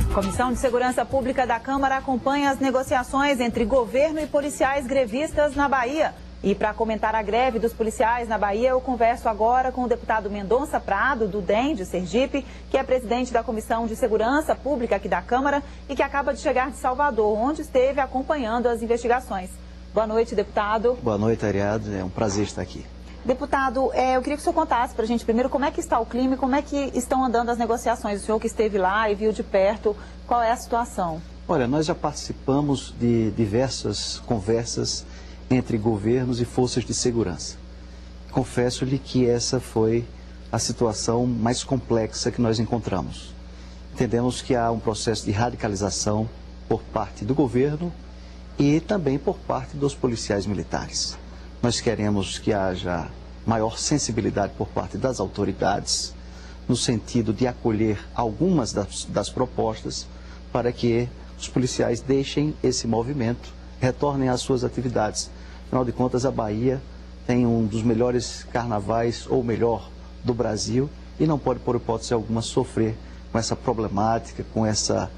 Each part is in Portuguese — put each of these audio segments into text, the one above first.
A Comissão de Segurança Pública da Câmara acompanha as negociações entre governo e policiais grevistas na Bahia. E para comentar a greve dos policiais na Bahia, eu converso agora com o deputado Mendonça Prado, do DEM de Sergipe, que é presidente da Comissão de Segurança Pública aqui da Câmara e que acaba de chegar de Salvador, onde esteve acompanhando as investigações. Boa noite, deputado. Boa noite, Ariadne. É um prazer estar aqui. Deputado, eu queria que o senhor contasse para a gente primeiro como é que está o clima e como é que estão andando as negociações. O senhor que esteve lá e viu de perto, qual é a situação? Olha, nós já participamos de diversas conversas entre governos e forças de segurança. Confesso-lhe que essa foi a situação mais complexa que nós encontramos. Entendemos que há um processo de radicalização por parte do governo e também por parte dos policiais militares. Nós queremos que haja maior sensibilidade por parte das autoridades, no sentido de acolher algumas das propostas para que os policiais deixem esse movimento, retornem às suas atividades. Afinal de contas, a Bahia tem um dos melhores carnavais, ou melhor, do Brasil, e não pode, por hipótese alguma, sofrer com essa problemática, com essa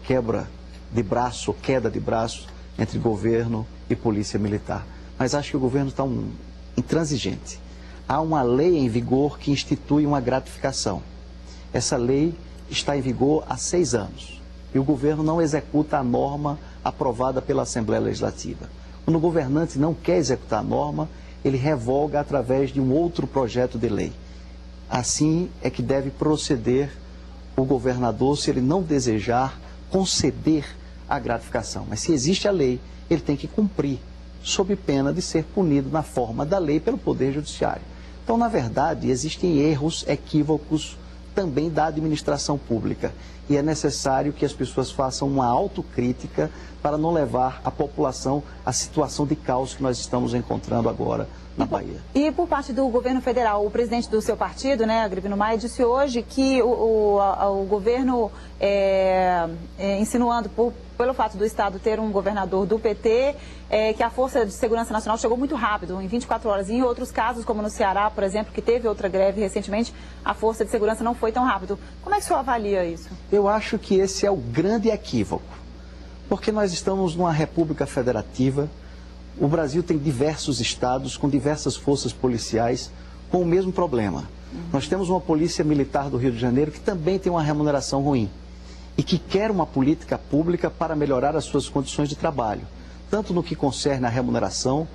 quebra de braço, queda de braço entre governo e polícia militar. Mas acho que o governo está intransigente. Há uma lei em vigor que institui uma gratificação. Essa lei está em vigor há 6 anos e o governo não executa a norma aprovada pela Assembleia Legislativa. Quando o governante não quer executar a norma, ele revoga através de um outro projeto de lei. Assim é que deve proceder o governador se ele não desejar conceder a gratificação. Mas se existe a lei, ele tem que cumprir, sob pena de ser punido na forma da lei pelo Poder Judiciário. Então, na verdade, existem erros, equívocos também da administração pública. E é necessário que as pessoas façam uma autocrítica para não levar a população à situação de caos que nós estamos encontrando agora na Bahia. E por parte do governo federal, o presidente do seu partido, né, Agripino Maia, disse hoje que o governo, insinuando pelo fato do Estado ter um governador do PT, que a Força de Segurança Nacional chegou muito rápido, em 24 horas. E em outros casos, como no Ceará, por exemplo, que teve outra greve recentemente, a Força de Segurança não foi tão rápido. Como é que o senhor avalia isso? Eu acho que esse é o grande equívoco, porque nós estamos numa república federativa. O Brasil tem diversos estados com diversas forças policiais com o mesmo problema. Nós temos uma polícia militar do Rio de Janeiro que também tem uma remuneração ruim e que quer uma política pública para melhorar as suas condições de trabalho, tanto no que concerne à remuneração,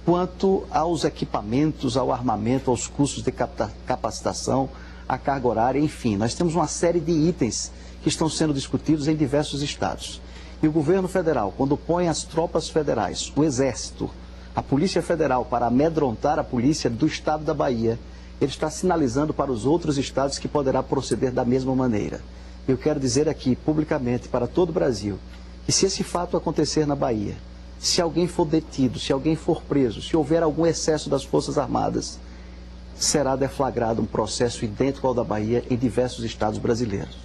quanto aos equipamentos, ao armamento, aos custos de capacitação, à carga horária, enfim. Nós temos uma série de itens que estão sendo discutidos em diversos estados. E o governo federal, quando põe as tropas federais, o Exército, a Polícia Federal, para amedrontar a polícia do estado da Bahia, ele está sinalizando para os outros estados que poderá proceder da mesma maneira. Eu quero dizer aqui, publicamente, para todo o Brasil, que se esse fato acontecer na Bahia, se alguém for detido, se alguém for preso, se houver algum excesso das Forças Armadas, será deflagrado um processo idêntico ao da Bahia em diversos estados brasileiros.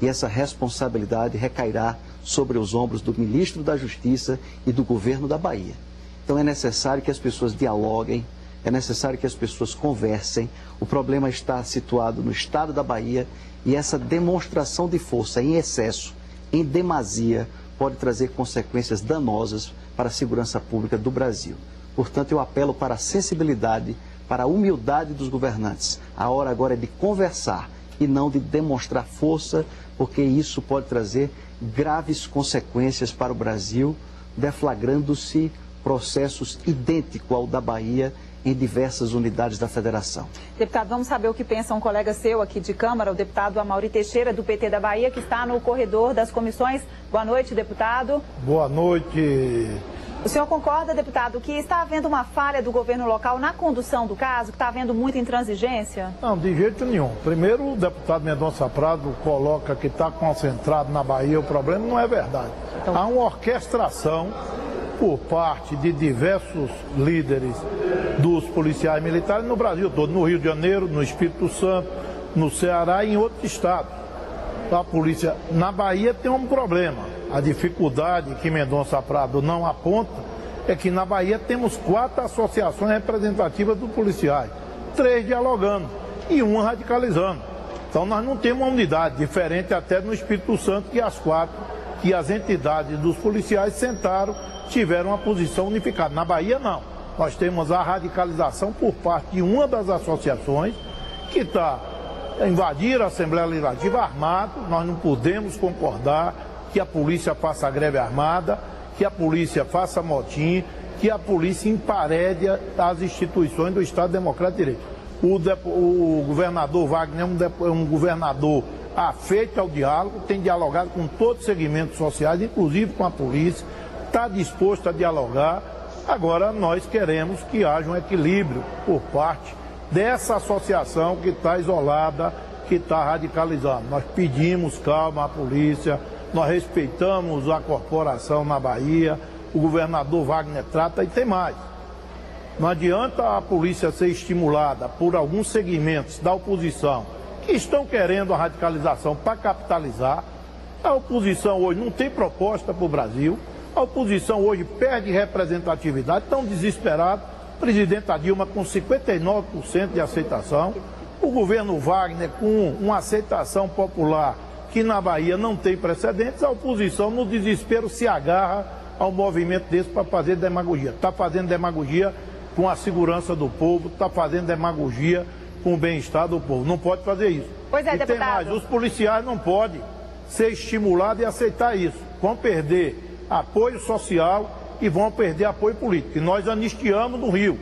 E essa responsabilidade recairá sobre os ombros do ministro da Justiça e do governo da Bahia. Então é necessário que as pessoas dialoguem, é necessário que as pessoas conversem. O problema está situado no estado da Bahia e essa demonstração de força em excesso, em demasia, pode trazer consequências danosas para a segurança pública do Brasil. Portanto, eu apelo para a sensibilidade, para a humildade dos governantes. A hora agora é de conversar e não de demonstrar força, porque isso pode trazer graves consequências para o Brasil, deflagrando-se processos idênticos ao da Bahia em diversas unidades da federação. Deputado, vamos saber o que pensa um colega seu aqui de Câmara, o deputado Amaury Teixeira, do PT da Bahia, que está no corredor das comissões. Boa noite, deputado. Boa noite. O senhor concorda, deputado, que está havendo uma falha do governo local na condução do caso, que está havendo muita intransigência? Não, de jeito nenhum. Primeiro, o deputado Mendonça Prado coloca que está concentrado na Bahia. O problema não é verdade. Então, há uma orquestração por parte de diversos líderes dos policiais militares no Brasil todo, no Rio de Janeiro, no Espírito Santo, no Ceará e em outros estados. a polícia na Bahia tem um problema. A dificuldade que Mendonça Prado não aponta é que na Bahia temos 4 associações representativas dos policiais, 3 dialogando e 1 radicalizando. Então nós não temos uma unidade, diferente até no Espírito Santo, que que as entidades dos policiais sentaram, tiveram uma posição unificada. Na Bahia não. Nós temos a radicalização por parte de uma das associações que está invadir a Assembleia Legislativa armado. Nós não podemos concordar que a polícia faça greve armada, que a polícia faça motim, que a polícia emparede as instituições do Estado Democrático de Direito. O governador Wagner é um governador afeito ao diálogo, tem dialogado com todos os segmentos sociais, inclusive com a polícia, está disposto a dialogar. Agora nós queremos que haja um equilíbrio por parte dessa associação que está isolada, que está radicalizando. Nós pedimos calma à polícia, nós respeitamos a corporação na Bahia, o governador Wagner trata e tem mais. Não adianta a polícia ser estimulada por alguns segmentos da oposição que estão querendo a radicalização para capitalizar. A oposição hoje não tem proposta para o Brasil, a oposição hoje perde representatividade, estão desesperados. Presidenta Dilma com 59% de aceitação, o governo Wagner com uma aceitação popular que na Bahia não tem precedentes, a oposição no desespero se agarra ao movimento desse para fazer demagogia. Está fazendo demagogia com a segurança do povo, está fazendo demagogia com o bem-estar do povo. Não pode fazer isso. Pois é, e deputado. tem mais, os policiais não podem ser estimulados e aceitar isso. Vão perder apoio social e vão perder apoio político. E nós anistiamos no Rio.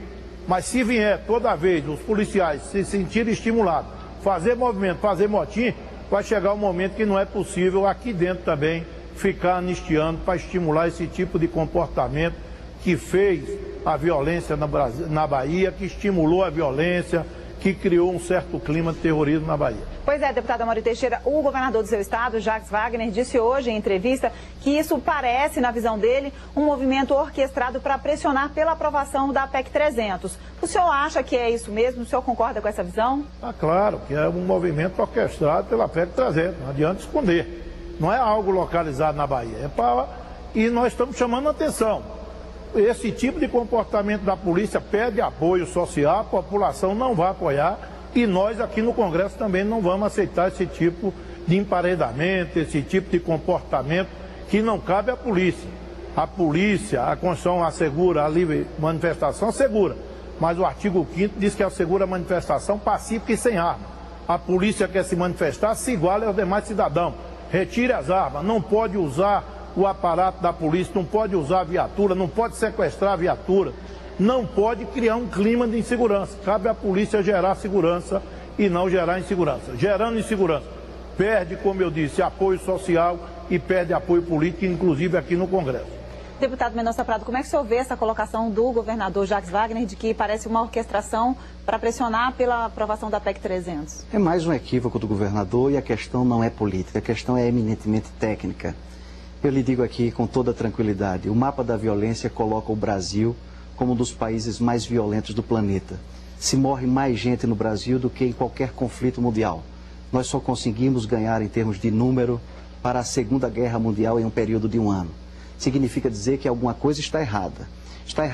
Mas se vier toda vez os policiais se sentirem estimulados, fazer movimento, fazer motim, vai chegar um momento que não é possível aqui dentro também ficar anistiando para estimular esse tipo de comportamento que fez a violência na Bahia, que estimulou a violência, que criou um certo clima de terrorismo na Bahia. Pois é, deputada Amaury Teixeira, o governador do seu estado, Jacques Wagner, disse hoje em entrevista que isso parece, na visão dele, um movimento orquestrado para pressionar pela aprovação da PEC 300. O senhor acha que é isso mesmo? O senhor concorda com essa visão? Ah, claro, que é um movimento orquestrado pela PEC 300, não adianta esconder. Não é algo localizado na Bahia, e nós estamos chamando a atenção. Esse tipo de comportamento da polícia pede apoio social, a população não vai apoiar e nós aqui no Congresso também não vamos aceitar esse tipo de emparedamento, esse tipo de comportamento que não cabe à polícia. A polícia, a Constituição assegura a livre manifestação, assegura, mas o artigo 5º diz que assegura a manifestação pacífica e sem arma. A polícia quer se manifestar, se iguala aos demais cidadãos. Retire as armas, não pode usar o aparato da polícia, não pode usar a viatura, não pode sequestrar a viatura, não pode criar um clima de insegurança. Cabe à polícia gerar segurança e não gerar insegurança. Gerando insegurança, perde, como eu disse, apoio social e perde apoio político, inclusive aqui no Congresso. Deputado Mendonça Prado, como é que o senhor vê essa colocação do governador Jacques Wagner de que parece uma orquestração para pressionar pela aprovação da PEC 300? É mais um equívoco do governador e a questão não é política, a questão é eminentemente técnica. Eu lhe digo aqui com toda tranquilidade, o mapa da violência coloca o Brasil como um dos países mais violentos do planeta. Se morre mais gente no Brasil do que em qualquer conflito mundial. Nós só conseguimos ganhar em termos de número para a Segunda Guerra Mundial em um período de 1 ano. Significa dizer que alguma coisa está errada. Está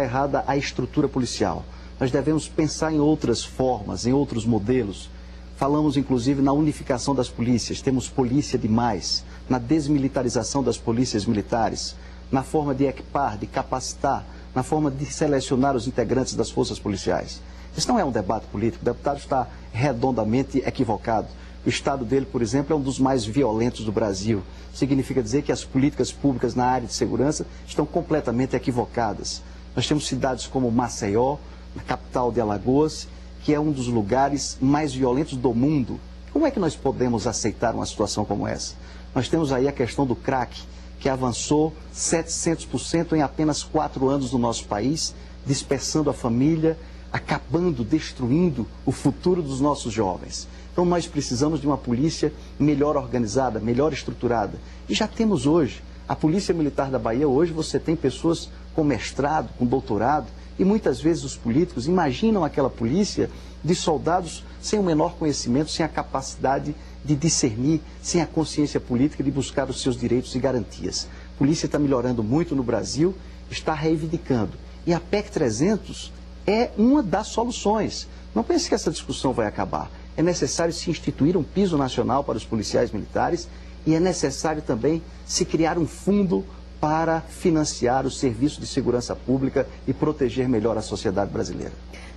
errada a estrutura policial. Nós devemos pensar em outras formas, em outros modelos. Falamos, inclusive, na unificação das polícias. Temos polícia demais, na desmilitarização das polícias militares, na forma de equipar, de capacitar, na forma de selecionar os integrantes das forças policiais. Isso não é um debate político, o deputado está redondamente equivocado. O estado dele, por exemplo, é um dos mais violentos do Brasil. Significa dizer que as políticas públicas na área de segurança estão completamente equivocadas. Nós temos cidades como Maceió, na capital de Alagoas, que é um dos lugares mais violentos do mundo. Como é que nós podemos aceitar uma situação como essa? Nós temos aí a questão do crack, que avançou 700% em apenas 4 anos no nosso país, dispersando a família, acabando, destruindo o futuro dos nossos jovens. Então nós precisamos de uma polícia melhor organizada, melhor estruturada. E já temos hoje. A Polícia Militar da Bahia, hoje você tem pessoas com mestrado, com doutorado, e muitas vezes os políticos imaginam aquela polícia de soldados sem o menor conhecimento, sem a capacidade de discernir sem a consciência política de buscar os seus direitos e garantias. A polícia está melhorando muito no Brasil, está reivindicando. E a PEC 300 é uma das soluções. Não pense que essa discussão vai acabar. É necessário se instituir um piso nacional para os policiais militares e é necessário também se criar um fundo para financiar o serviço de segurança pública e proteger melhor a sociedade brasileira.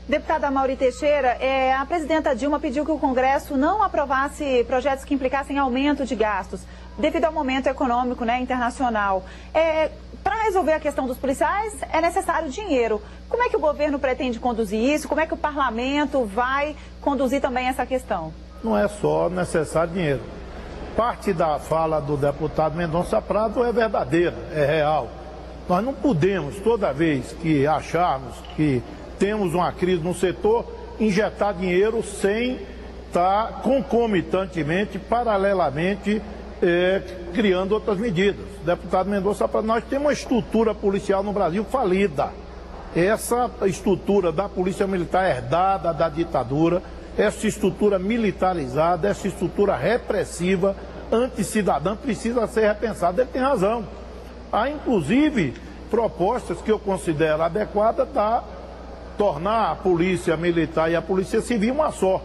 Deputada Mauri Teixeira, a presidenta Dilma pediu que o Congresso não aprovasse projetos que implicassem aumento de gastos, devido ao momento econômico, internacional. Para resolver a questão dos policiais, é necessário dinheiro. Como é que o governo pretende conduzir isso? Como é que o parlamento vai conduzir também essa questão? Não é só necessário dinheiro. Parte da fala do deputado Mendonça Prado é verdadeira, é real. Nós não podemos, toda vez que acharmos que temos uma crise no setor, injetar dinheiro sem estar concomitantemente, paralelamente, criando outras medidas. Deputado Mendonça Prado, nós temos uma estrutura policial no Brasil falida. Essa estrutura da Polícia Militar herdada da ditadura, essa estrutura militarizada, essa estrutura repressiva, anticidadã, precisa ser repensada. Ele tem razão. Há, inclusive, propostas que eu considero adequadas para tornar a Polícia Militar e a Polícia Civil uma só.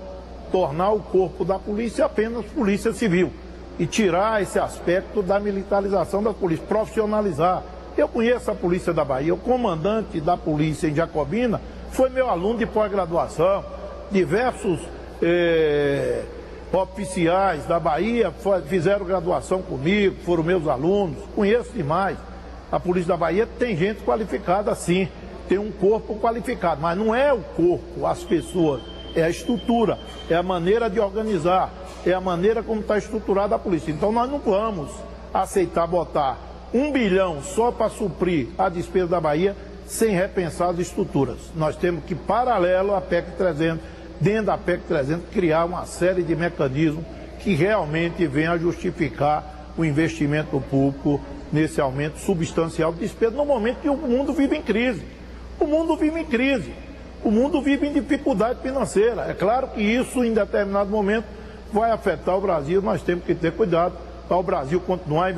Tornar o corpo da polícia apenas Polícia Civil. E tirar esse aspecto da militarização da polícia, profissionalizar. Eu conheço a Polícia da Bahia, o comandante da polícia em Jacobina foi meu aluno de pós-graduação. Diversos oficiais da Bahia fizeram graduação comigo, foram meus alunos, conheço demais. A Polícia da Bahia tem gente qualificada sim, tem um corpo qualificado, mas não é o corpo, as pessoas, é a estrutura, é a maneira de organizar, é a maneira como está estruturada a polícia. Então nós não vamos aceitar botar 1 bilhão só para suprir a despesa da Bahia sem repensar as estruturas. Nós temos que, paralelo à PEC 300, dentro da PEC 300, criar uma série de mecanismos que realmente venham a justificar o investimento público nesse aumento substancial de despesa, no momento que o mundo vive em crise. O mundo vive em crise. O mundo vive em dificuldade financeira. É claro que isso, em determinado momento, vai afetar o Brasil. Nós temos que ter cuidado para o Brasil continuar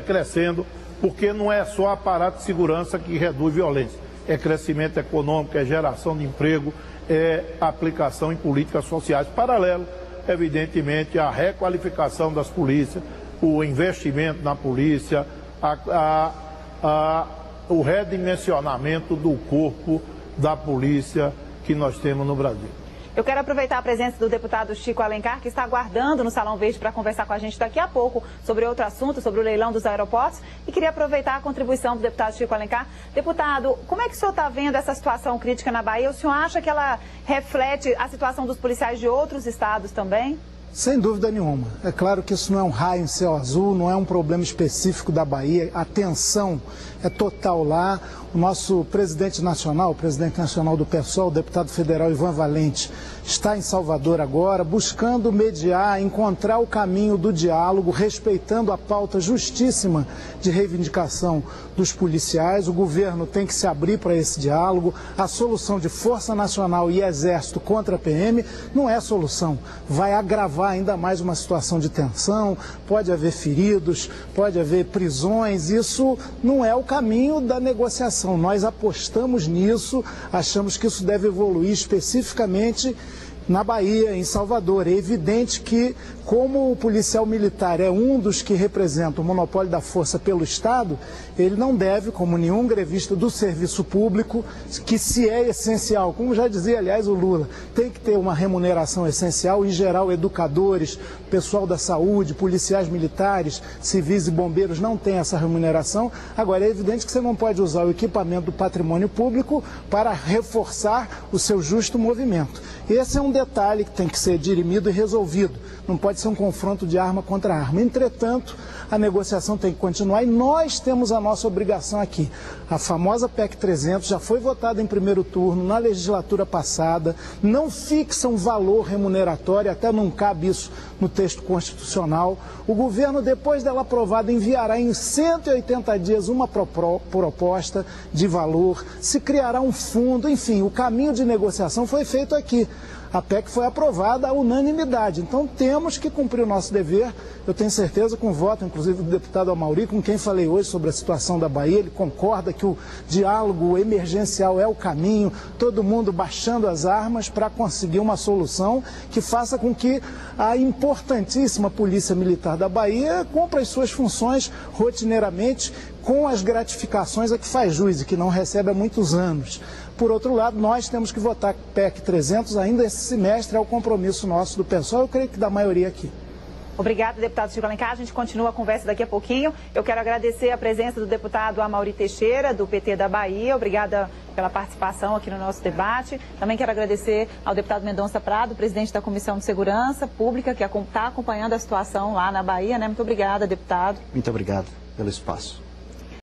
crescendo, porque não é só aparato de segurança que reduz violência. É crescimento econômico, é geração de emprego, é aplicação em políticas sociais. Paralelo, evidentemente, à requalificação das polícias, o investimento na polícia, o redimensionamento do corpo da polícia que nós temos no Brasil. Eu quero aproveitar a presença do deputado Chico Alencar, que está aguardando no Salão Verde para conversar com a gente daqui a pouco sobre outro assunto, sobre o leilão dos aeroportos. E queria aproveitar a contribuição do deputado Chico Alencar. Deputado, como é que o senhor está vendo essa situação crítica na Bahia? O senhor acha que ela reflete a situação dos policiais de outros estados também? Sem dúvida nenhuma. É claro que isso não é um raio em céu azul, não é um problema específico da Bahia. A tensão é total lá. O nosso presidente nacional, o presidente nacional do PSOL, o deputado federal Ivan Valente, está em Salvador agora, buscando mediar, encontrar o caminho do diálogo, respeitando a pauta justíssima de reivindicação dos policiais. O governo tem que se abrir para esse diálogo. A solução de Força Nacional e Exército contra a PM não é solução. Vai agravar ainda mais uma situação de tensão, pode haver feridos, pode haver prisões. Isso não é o caminho da negociação. Nós apostamos nisso, achamos que isso deve evoluir especificamente na Bahia, em Salvador. É evidente que, como o policial militar é um dos que representa o monopólio da força pelo Estado, ele não deve, como nenhum grevista do serviço público, que se é essencial, como já dizia, aliás, o Lula, tem que ter uma remuneração essencial, em geral, educadores, pessoal da saúde, policiais militares, civis e bombeiros não têm essa remuneração. Agora, é evidente que você não pode usar o equipamento do patrimônio público para reforçar o seu justo movimento. Esse é um detalhe que tem que ser dirimido e resolvido. Não pode ser um confronto de arma contra arma. Entretanto, a negociação tem que continuar e nós temos a nossa obrigação aqui. A famosa PEC 300 já foi votada em primeiro turno na legislatura passada, não fixa um valor remuneratório, até não cabe isso no texto constitucional. O governo, depois dela aprovada, enviará em 180 dias uma proposta de valor, se criará um fundo, enfim, o caminho de negociação foi feito aqui. A PEC foi aprovada à unanimidade, então temos que cumprir o nosso dever. Eu tenho certeza, com o voto, inclusive, do deputado Amaury, com quem falei hoje sobre a situação da Bahia, ele concorda que o diálogo emergencial é o caminho, todo mundo baixando as armas para conseguir uma solução que faça com que a importantíssima Polícia Militar da Bahia cumpra as suas funções rotineiramente, com as gratificações a que faz jus e que não recebe há muitos anos. Por outro lado, nós temos que votar PEC 300 ainda esse semestre, é o compromisso nosso do pessoal, eu creio que da maioria aqui. Obrigada, deputado Chico Alencar. A gente continua a conversa daqui a pouquinho. Eu quero agradecer a presença do deputado Amaury Teixeira, do PT da Bahia. Obrigada pela participação aqui no nosso debate. Também quero agradecer ao deputado Mendonça Prado, presidente da Comissão de Segurança Pública, que está acompanhando a situação lá na Bahia, né? Muito obrigada, deputado. Muito obrigado pelo espaço.